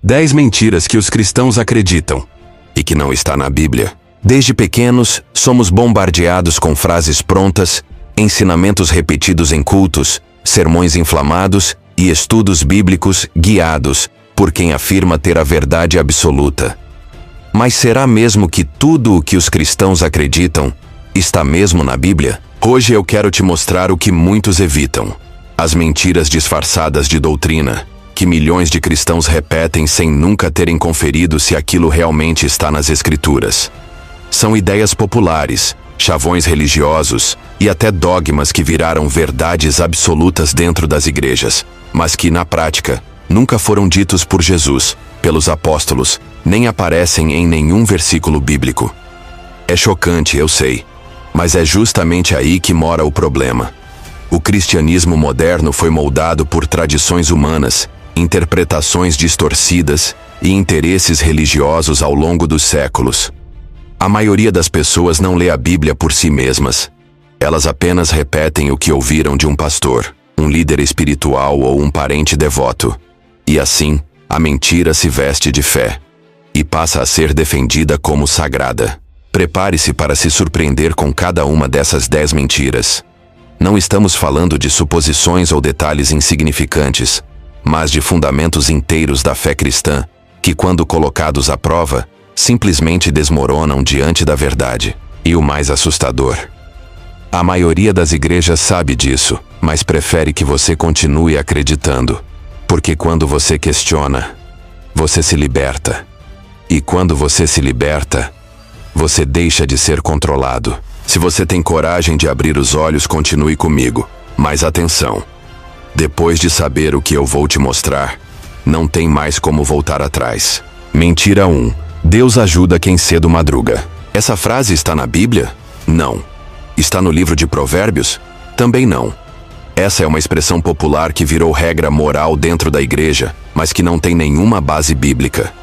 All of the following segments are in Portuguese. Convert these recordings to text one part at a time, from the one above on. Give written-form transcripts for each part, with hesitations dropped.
10 mentiras que os cristãos acreditam e que não está na Bíblia. Desde pequenos, somos bombardeados com frases prontas, ensinamentos repetidos em cultos, sermões inflamados e estudos bíblicos guiados por quem afirma ter a verdade absoluta. Mas será mesmo que tudo o que os cristãos acreditam está mesmo na Bíblia? Hoje eu quero te mostrar o que muitos evitam. As mentiras disfarçadas de doutrina, que milhões de cristãos repetem sem nunca terem conferido se aquilo realmente está nas Escrituras. São ideias populares, chavões religiosos e até dogmas que viraram verdades absolutas dentro das igrejas, mas que, na prática, nunca foram ditos por Jesus, pelos apóstolos, nem aparecem em nenhum versículo bíblico. É chocante, eu sei, mas é justamente aí que mora o problema. O cristianismo moderno foi moldado por tradições humanas, interpretações distorcidas e interesses religiosos ao longo dos séculos. A maioria das pessoas não lê a Bíblia por si mesmas. Elas apenas repetem o que ouviram de um pastor, um líder espiritual ou um parente devoto. E assim, a mentira se veste de fé e passa a ser defendida como sagrada. Prepare-se para se surpreender com cada uma dessas 10 mentiras. Não estamos falando de suposições ou detalhes insignificantes, mas de fundamentos inteiros da fé cristã, que, quando colocados à prova, simplesmente desmoronam diante da verdade. E o mais assustador: a maioria das igrejas sabe disso, mas prefere que você continue acreditando. Porque quando você questiona, você se liberta. E quando você se liberta, você deixa de ser controlado. Se você tem coragem de abrir os olhos, continue comigo. Mas atenção! Depois de saber o que eu vou te mostrar, não tem mais como voltar atrás. Mentira 1. Deus ajuda quem cedo madruga. Essa frase está na Bíblia? Não. Está no livro de Provérbios? Também não. Essa é uma expressão popular que virou regra moral dentro da igreja, mas que não tem nenhuma base bíblica.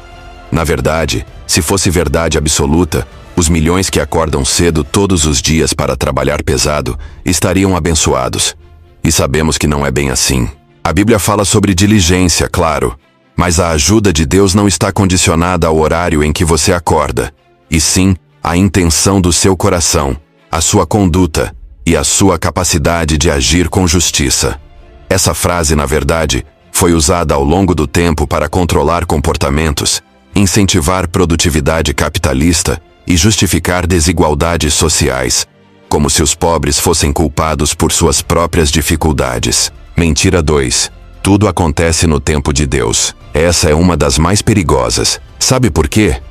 Na verdade, se fosse verdade absoluta, os milhões que acordam cedo todos os dias para trabalhar pesado estariam abençoados. E sabemos que não é bem assim. A Bíblia fala sobre diligência, claro, mas a ajuda de Deus não está condicionada ao horário em que você acorda, e sim à intenção do seu coração, a sua conduta e a sua capacidade de agir com justiça. Essa frase, na verdade, foi usada ao longo do tempo para controlar comportamentos, incentivar produtividade capitalista e justificar desigualdades sociais, como se os pobres fossem culpados por suas próprias dificuldades. Mentira 2. Tudo acontece no tempo de Deus. Essa é uma das mais perigosas. Sabe por quê?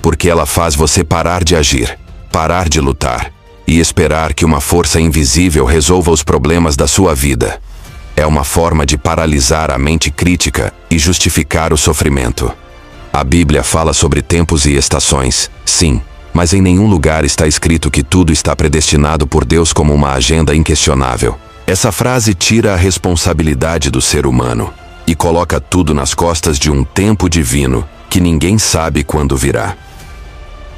Porque ela faz você parar de agir, parar de lutar e esperar que uma força invisível resolva os problemas da sua vida. É uma forma de paralisar a mente crítica e justificar o sofrimento. A Bíblia fala sobre tempos e estações, sim, mas em nenhum lugar está escrito que tudo está predestinado por Deus como uma agenda inquestionável. Essa frase tira a responsabilidade do ser humano e coloca tudo nas costas de um tempo divino que ninguém sabe quando virá.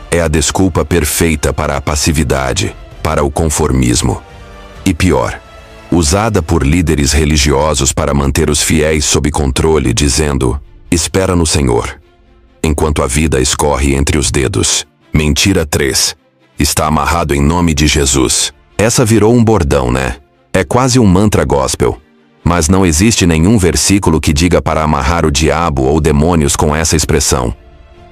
É a desculpa perfeita para a passividade, para o conformismo. E pior, usada por líderes religiosos para manter os fiéis sob controle, dizendo: espera no Senhor, enquanto a vida escorre entre os dedos. Mentira 3. Está amarrado em nome de Jesus. Essa virou um bordão, né? É quase um mantra gospel. Mas não existe nenhum versículo que diga para amarrar o diabo ou demônios com essa expressão.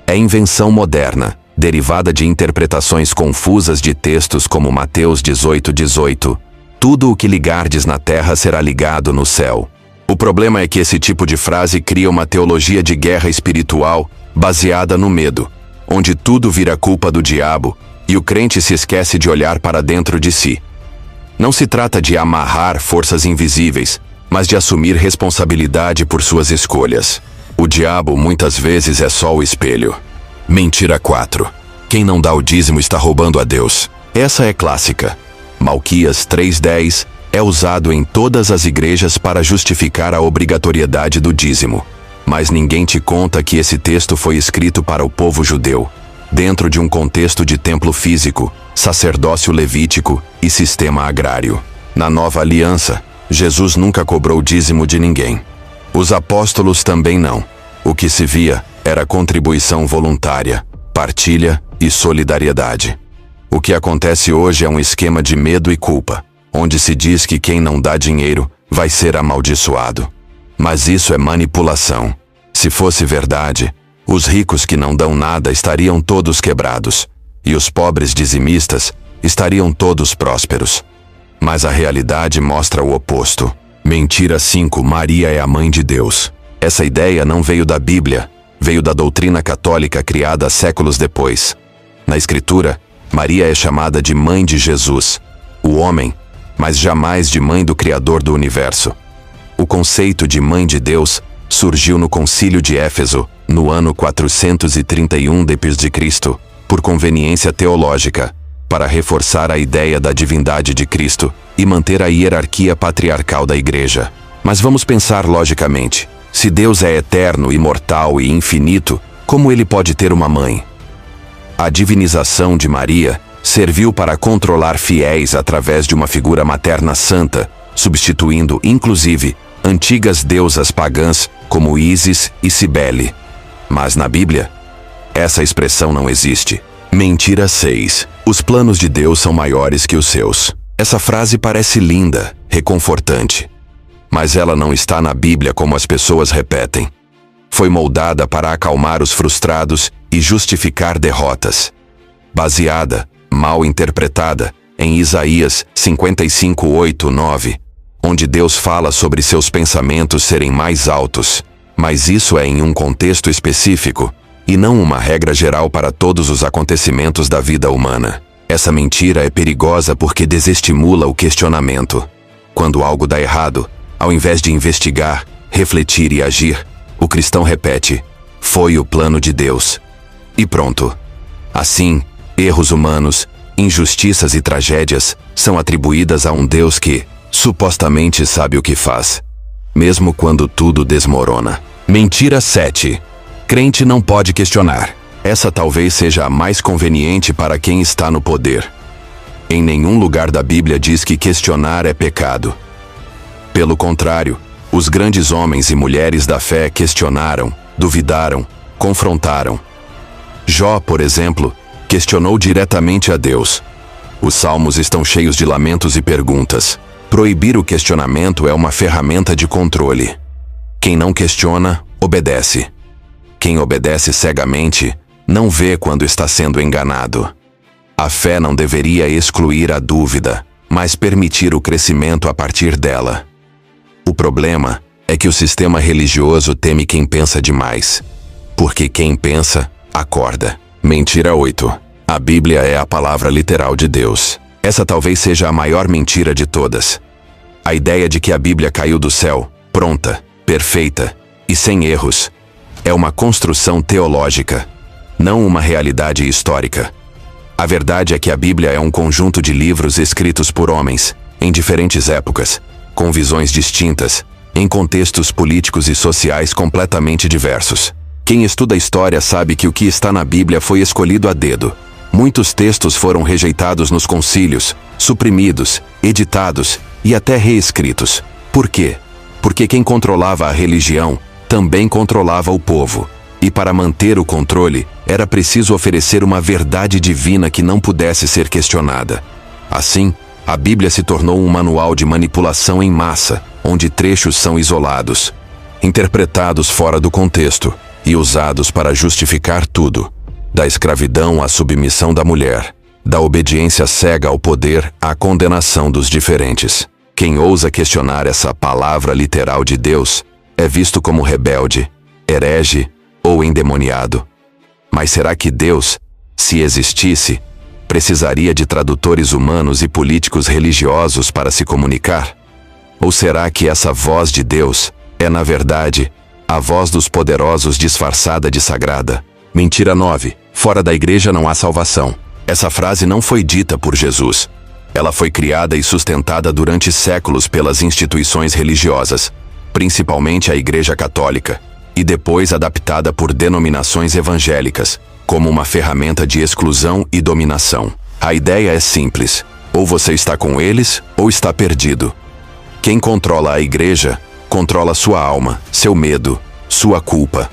É invenção moderna, derivada de interpretações confusas de textos como Mateus 18:18. Tudo o que ligardes na terra será ligado no céu. O problema é que esse tipo de frase cria uma teologia de guerra espiritual baseada no medo, onde tudo vira culpa do diabo e o crente se esquece de olhar para dentro de si. Não se trata de amarrar forças invisíveis, mas de assumir responsabilidade por suas escolhas. O diabo muitas vezes é só o espelho. Mentira 4. Quem não dá o dízimo está roubando a Deus. Essa é clássica. Malquias 3:10 é usado em todas as igrejas para justificar a obrigatoriedade do dízimo. Mas ninguém te conta que esse texto foi escrito para o povo judeu, dentro de um contexto de templo físico, sacerdócio levítico e sistema agrário. Na Nova Aliança, Jesus nunca cobrou dízimo de ninguém. Os apóstolos também não. O que se via era contribuição voluntária, partilha e solidariedade. O que acontece hoje é um esquema de medo e culpa, onde se diz que quem não dá dinheiro vai ser amaldiçoado. Mas isso é manipulação. Se fosse verdade, os ricos que não dão nada estariam todos quebrados, e os pobres dizimistas estariam todos prósperos. Mas a realidade mostra o oposto. Mentira 5. Maria é a mãe de Deus. Essa ideia não veio da Bíblia, veio da doutrina católica criada séculos depois. Na Escritura, Maria é chamada de mãe de Jesus, o homem, mas jamais de mãe do Criador do universo. O conceito de mãe de Deus surgiu no Concílio de Éfeso, no ano 431 d.C., por conveniência teológica, para reforçar a ideia da divindade de Cristo e manter a hierarquia patriarcal da Igreja. Mas vamos pensar logicamente. Se Deus é eterno, imortal e infinito, como ele pode ter uma mãe? A divinização de Maria serviu para controlar fiéis através de uma figura materna santa, substituindo, inclusive, antigas deusas pagãs como Ísis e Cibele. Mas na Bíblia, essa expressão não existe. Mentira 6. Os planos de Deus são maiores que os seus. Essa frase parece linda, reconfortante. Mas ela não está na Bíblia como as pessoas repetem. Foi moldada para acalmar os frustrados e justificar derrotas. Baseada, mal interpretada, em Isaías 55:8-9, onde Deus fala sobre seus pensamentos serem mais altos. Mas isso é em um contexto específico, e não uma regra geral para todos os acontecimentos da vida humana. Essa mentira é perigosa porque desestimula o questionamento. Quando algo dá errado, ao invés de investigar, refletir e agir, o cristão repete: foi o plano de Deus. E pronto. Assim, erros humanos, injustiças e tragédias são atribuídas a um Deus que, supostamente, sabe o que faz, mesmo quando tudo desmorona. Mentira 7. Crente não pode questionar. Essa talvez seja a mais conveniente para quem está no poder. Em nenhum lugar da Bíblia diz que questionar é pecado. Pelo contrário, os grandes homens e mulheres da fé questionaram, duvidaram, confrontaram. Jó, por exemplo, questionou diretamente a Deus. Os salmos estão cheios de lamentos e perguntas. Proibir o questionamento é uma ferramenta de controle. Quem não questiona, obedece. Quem obedece cegamente, não vê quando está sendo enganado. A fé não deveria excluir a dúvida, mas permitir o crescimento a partir dela. O problema é que o sistema religioso teme quem pensa demais. Porque quem pensa, acorda. Mentira 8. A Bíblia é a palavra literal de Deus. Essa talvez seja a maior mentira de todas. A ideia de que a Bíblia caiu do céu, pronta, perfeita e sem erros, é uma construção teológica, não uma realidade histórica. A verdade é que a Bíblia é um conjunto de livros escritos por homens, em diferentes épocas, com visões distintas, em contextos políticos e sociais completamente diversos. Quem estuda história sabe que o que está na Bíblia foi escolhido a dedo. Muitos textos foram rejeitados nos concílios, suprimidos, editados e até reescritos. Por quê? Porque quem controlava a religião também controlava o povo. E para manter o controle, era preciso oferecer uma verdade divina que não pudesse ser questionada. Assim, a Bíblia se tornou um manual de manipulação em massa, onde trechos são isolados, interpretados fora do contexto e usados para justificar tudo, da escravidão à submissão da mulher, da obediência cega ao poder à condenação dos diferentes. Quem ousa questionar essa palavra literal de Deus é visto como rebelde, herege ou endemoniado. Mas será que Deus, se existisse, precisaria de tradutores humanos e políticos religiosos para se comunicar? Ou será que essa voz de Deus é, na verdade, a voz dos poderosos disfarçada de sagrada? Mentira 9. Fora da igreja não há salvação. Essa frase não foi dita por Jesus. Ela foi criada e sustentada durante séculos pelas instituições religiosas, principalmente a Igreja Católica, e depois adaptada por denominações evangélicas, como uma ferramenta de exclusão e dominação. A ideia é simples: ou você está com eles, ou está perdido. Quem controla a igreja, controla sua alma, seu medo, sua culpa.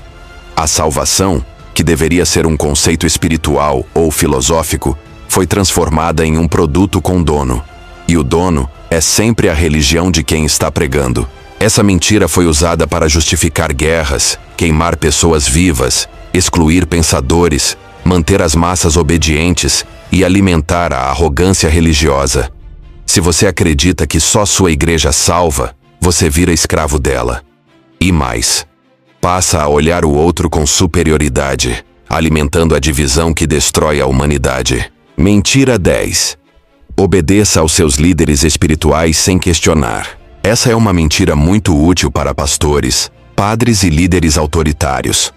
A salvação, que deveria ser um conceito espiritual ou filosófico, foi transformada em um produto com dono. E o dono é sempre a religião de quem está pregando. Essa mentira foi usada para justificar guerras, queimar pessoas vivas, excluir pensadores, manter as massas obedientes e alimentar a arrogância religiosa. Se você acredita que só sua igreja salva, você vira escravo dela. E mais, passa a olhar o outro com superioridade, alimentando a divisão que destrói a humanidade. Mentira 10. Obedeça aos seus líderes espirituais sem questionar. Essa é uma mentira muito útil para pastores, padres e líderes autoritários.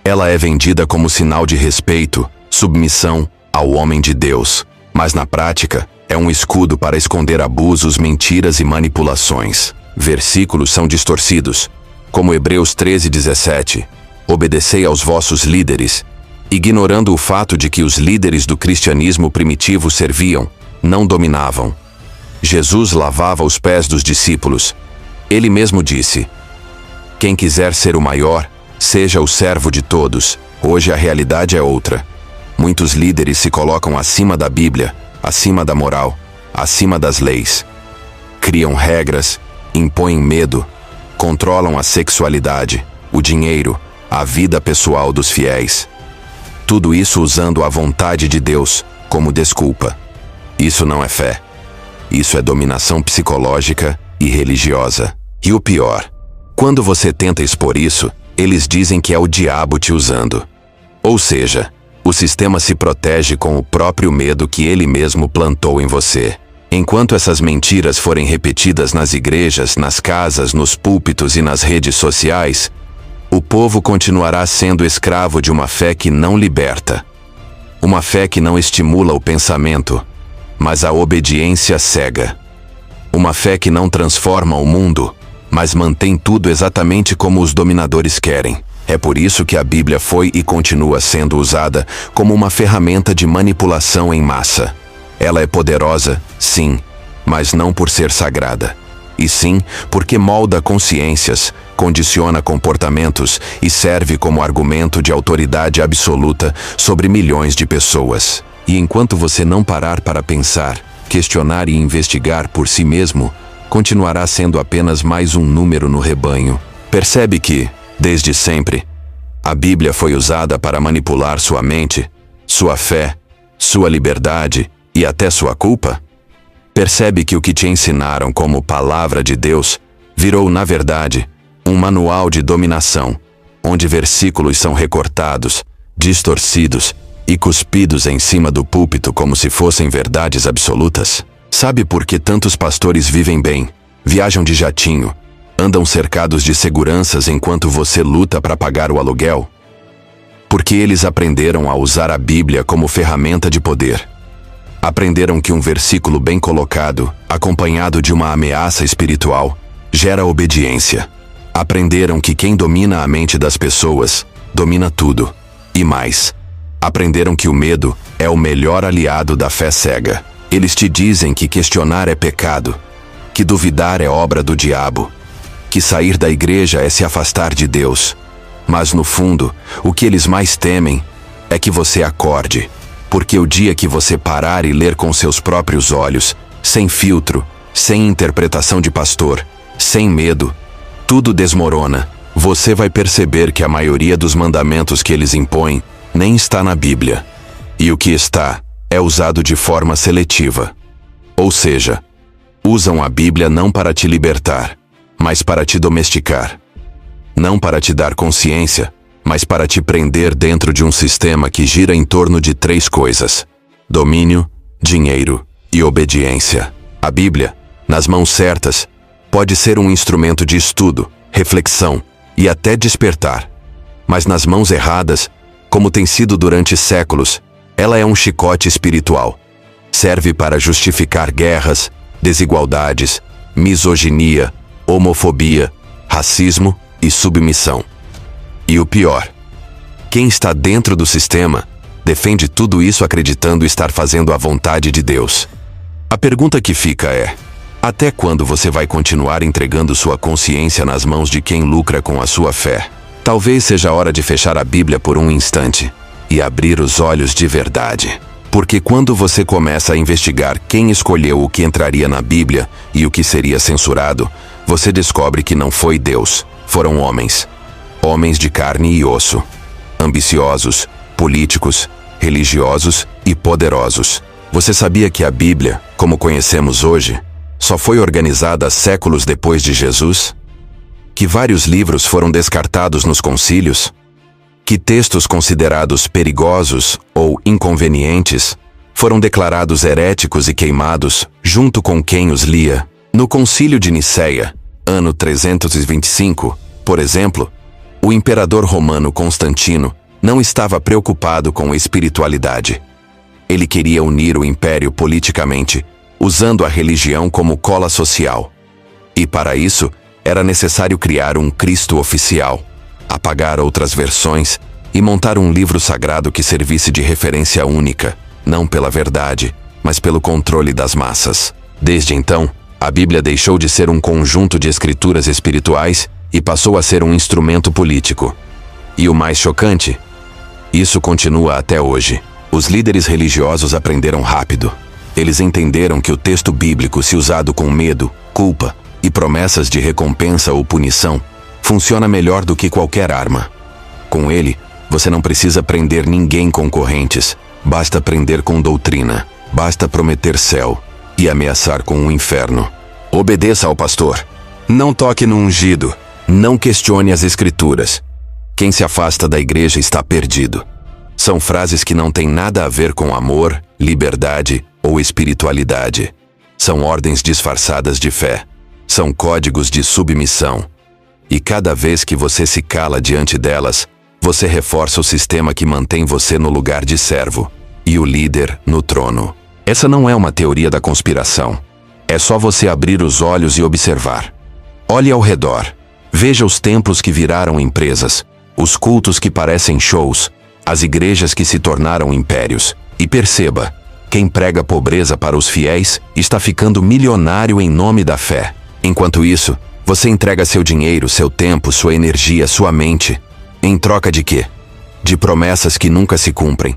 Ela é vendida como sinal de respeito, submissão ao homem de Deus, mas na prática é um escudo para esconder abusos, mentiras e manipulações. Versículos são distorcidos, como Hebreus 13:17. Obedecei aos vossos líderes, ignorando o fato de que os líderes do cristianismo primitivo serviam, não dominavam. Jesus lavava os pés dos discípulos. Ele mesmo disse: quem quiser ser o maior, seja o servo de todos. Hoje a realidade é outra. Muitos líderes se colocam acima da Bíblia, acima da moral, acima das leis. Criam regras, impõem medo, controlam a sexualidade, o dinheiro, a vida pessoal dos fiéis. Tudo isso usando a vontade de Deus como desculpa. Isso não é fé. Isso é dominação psicológica e religiosa. E o pior, quando você tenta expor isso, eles dizem que é o diabo te usando. Ou seja, o sistema se protege com o próprio medo que ele mesmo plantou em você. Enquanto essas mentiras forem repetidas nas igrejas, nas casas, nos púlpitos e nas redes sociais, o povo continuará sendo escravo de uma fé que não liberta. Uma fé que não estimula o pensamento, mas a obediência cega. Uma fé que não transforma o mundo, mas mantém tudo exatamente como os dominadores querem. É por isso que a Bíblia foi e continua sendo usada como uma ferramenta de manipulação em massa. Ela é poderosa, sim, mas não por ser sagrada. E sim, porque molda consciências, condiciona comportamentos e serve como argumento de autoridade absoluta sobre milhões de pessoas. E enquanto você não parar para pensar, questionar e investigar por si mesmo, continuará sendo apenas mais um número no rebanho. Percebe que, desde sempre, a Bíblia foi usada para manipular sua mente, sua fé, sua liberdade e até sua culpa? Percebe que o que te ensinaram como palavra de Deus virou, na verdade, um manual de dominação, onde versículos são recortados, distorcidos e cuspidos em cima do púlpito como se fossem verdades absolutas? Sabe por que tantos pastores vivem bem, viajam de jatinho, andam cercados de seguranças enquanto você luta para pagar o aluguel? Porque eles aprenderam a usar a Bíblia como ferramenta de poder. Aprenderam que um versículo bem colocado, acompanhado de uma ameaça espiritual, gera obediência. Aprenderam que quem domina a mente das pessoas, domina tudo. E mais, aprenderam que o medo é o melhor aliado da fé cega. Eles te dizem que questionar é pecado, que duvidar é obra do diabo, que sair da igreja é se afastar de Deus. Mas no fundo, o que eles mais temem é que você acorde, porque o dia que você parar e ler com seus próprios olhos, sem filtro, sem interpretação de pastor, sem medo, tudo desmorona. Você vai perceber que a maioria dos mandamentos que eles impõem nem está na Bíblia. E o que está é usado de forma seletiva. Ou seja, usam a Bíblia não para te libertar, mas para te domesticar. Não para te dar consciência, mas para te prender dentro de um sistema que gira em torno de 3 coisas: domínio, dinheiro e obediência. A Bíblia, nas mãos certas, pode ser um instrumento de estudo, reflexão e até despertar. Mas nas mãos erradas, como tem sido durante séculos, ela é um chicote espiritual. Serve para justificar guerras, desigualdades, misoginia, homofobia, racismo e submissão. E o pior, quem está dentro do sistema defende tudo isso acreditando estar fazendo a vontade de Deus. A pergunta que fica é: até quando você vai continuar entregando sua consciência nas mãos de quem lucra com a sua fé? Talvez seja a hora de fechar a Bíblia por um instante e abrir os olhos de verdade. Porque quando você começa a investigar quem escolheu o que entraria na Bíblia e o que seria censurado, você descobre que não foi Deus, foram homens. Homens de carne e osso. Ambiciosos, políticos, religiosos e poderosos. Você sabia que a Bíblia, como conhecemos hoje, só foi organizada séculos depois de Jesus? Que vários livros foram descartados nos concílios? Que textos considerados perigosos ou inconvenientes foram declarados heréticos e queimados junto com quem os lia? No Concílio de Nicéia, ano 325, por exemplo, o imperador romano Constantino não estava preocupado com espiritualidade. Ele queria unir o império politicamente, usando a religião como cola social. E para isso, era necessário criar um Cristo oficial, apagar outras versões e montar um livro sagrado que servisse de referência única, não pela verdade, mas pelo controle das massas. Desde então, a Bíblia deixou de ser um conjunto de escrituras espirituais e passou a ser um instrumento político. E o mais chocante? Isso continua até hoje. Os líderes religiosos aprenderam rápido. Eles entenderam que o texto bíblico, se usado com medo, culpa e promessas de recompensa ou punição, funciona melhor do que qualquer arma. Com ele, você não precisa prender ninguém com correntes, basta prender com doutrina, basta prometer céu e ameaçar com o inferno. Obedeça ao pastor. Não toque no ungido. Não questione as escrituras. Quem se afasta da igreja está perdido. São frases que não têm nada a ver com amor, liberdade ou espiritualidade. São ordens disfarçadas de fé. São códigos de submissão. E cada vez que você se cala diante delas, você reforça o sistema que mantém você no lugar de servo e o líder no trono. Essa não é uma teoria da conspiração. É só você abrir os olhos e observar. Olhe ao redor. Veja os templos que viraram empresas, os cultos que parecem shows, as igrejas que se tornaram impérios. E perceba, quem prega pobreza para os fiéis está ficando milionário em nome da fé. Enquanto isso, você entrega seu dinheiro, seu tempo, sua energia, sua mente. Em troca de quê? De promessas que nunca se cumprem.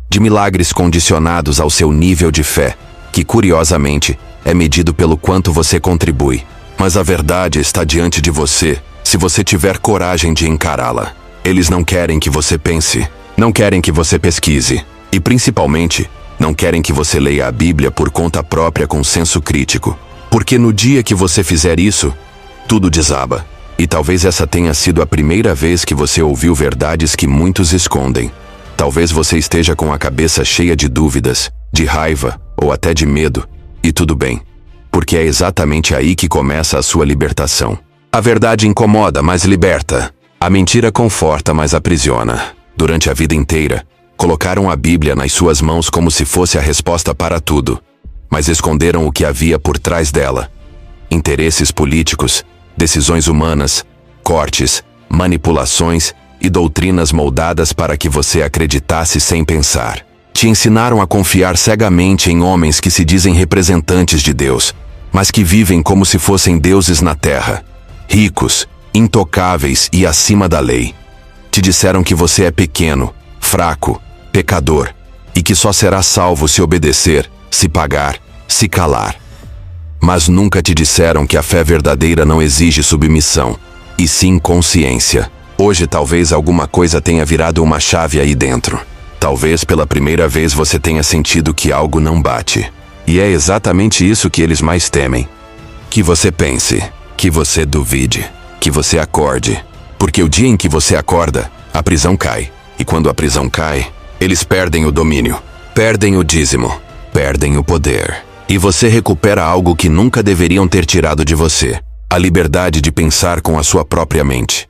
De milagres condicionados ao seu nível de fé, que curiosamente é medido pelo quanto você contribui. Mas a verdade está diante de você, se você tiver coragem de encará-la. Eles não querem que você pense, não querem que você pesquise, e principalmente, não querem que você leia a Bíblia por conta própria com senso crítico. Porque no dia que você fizer isso, tudo desaba. E talvez essa tenha sido a primeira vez que você ouviu verdades que muitos escondem. Talvez você esteja com a cabeça cheia de dúvidas, de raiva ou até de medo. E tudo bem, porque é exatamente aí que começa a sua libertação. A verdade incomoda, mas liberta. A mentira conforta, mas aprisiona. Durante a vida inteira, colocaram a Bíblia nas suas mãos como se fosse a resposta para tudo, mas esconderam o que havia por trás dela. Interesses políticos, decisões humanas, cortes, manipulações e doutrinas moldadas para que você acreditasse sem pensar. Te ensinaram a confiar cegamente em homens que se dizem representantes de Deus, mas que vivem como se fossem deuses na terra, ricos, intocáveis e acima da lei. Te disseram que você é pequeno, fraco, pecador, e que só será salvo se obedecer, se pagar, se calar. Mas nunca te disseram que a fé verdadeira não exige submissão, e sim consciência. Hoje talvez alguma coisa tenha virado uma chave aí dentro. Talvez pela primeira vez você tenha sentido que algo não bate. E é exatamente isso que eles mais temem. Que você pense, que você duvide, que você acorde. Porque o dia em que você acorda, a prisão cai. E quando a prisão cai, eles perdem o domínio, perdem o dízimo, perdem o poder. E você recupera algo que nunca deveriam ter tirado de você. A liberdade de pensar com a sua própria mente.